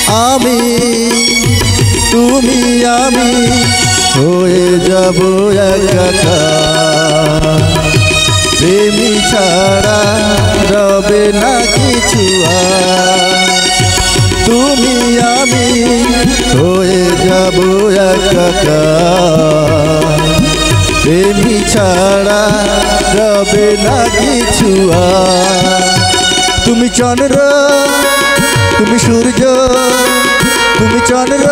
আমি তুমি আমি হয়ে যাব একাকার। প্রেমী ছাড়া রবে না কিছু আর। তুমি আমি হয়ে যাব একাকার। প্রেমী ছাড়া রবে না কিছু আর। তুমি চন্দ্র তুমি সূর্য, তুমি চন্দ্র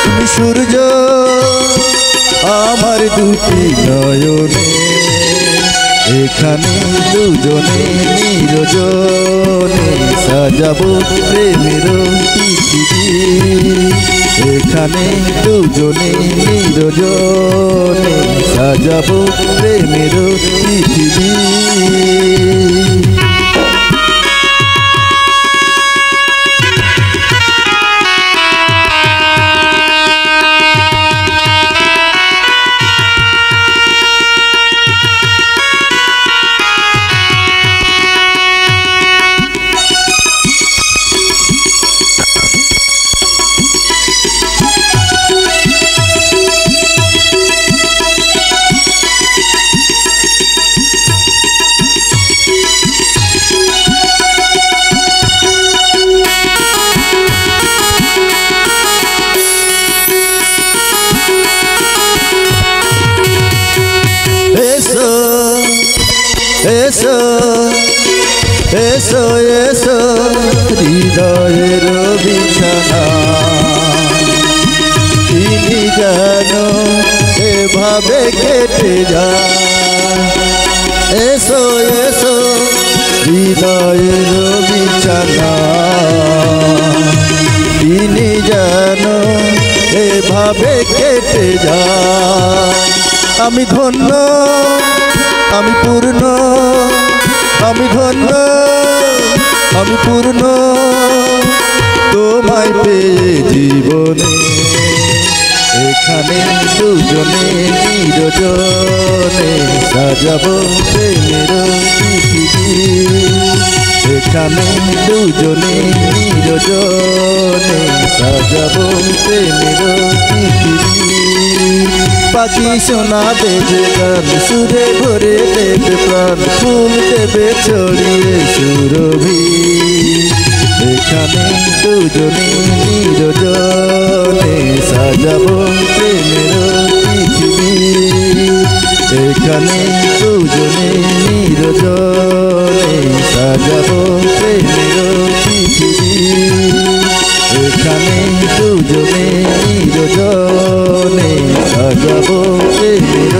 তুমি সূর্য আমার দুটি নয়নে। এখানে দুজনে নিরজনে সাজাবো প্রেমের পৃথিবী। এখানে দুজনে নিরজনে সাজাবো প্রেমের পৃথিবী। এসো এসো এসো হৃদয়ের বিছানা। তিনি যেন এভাবে কেটে যায়। এসো এসো হৃদয়ের বিছানা। তিনি যেন এভাবে কেটে যায়। আমি ধন্য আমি পূর্ণ, আমি ধন্য আমি পূর্ণ তোমায় পেয়ে জীবনে। এখানে দুজনে নিরজনে সাজাবো প্রেমের পৃথিবী। এখানে দুজনে নিরজনে সাজাবো প্রেমের পৃথিবী। পাখি শোনাবে যে গান, সুরে ভরে দেবে প্রাণ, ফুল দেবে ছড়িয়ে সুরভি। এখানে দুজনে নিরজনে সাজাবো প্রেমের পৃথিবী। এখানে দুজনে নিরজনে সাজাবো প্রেমের পৃথিবী। এখানে দুজনে নিরজনে সাজাবো প্রেমের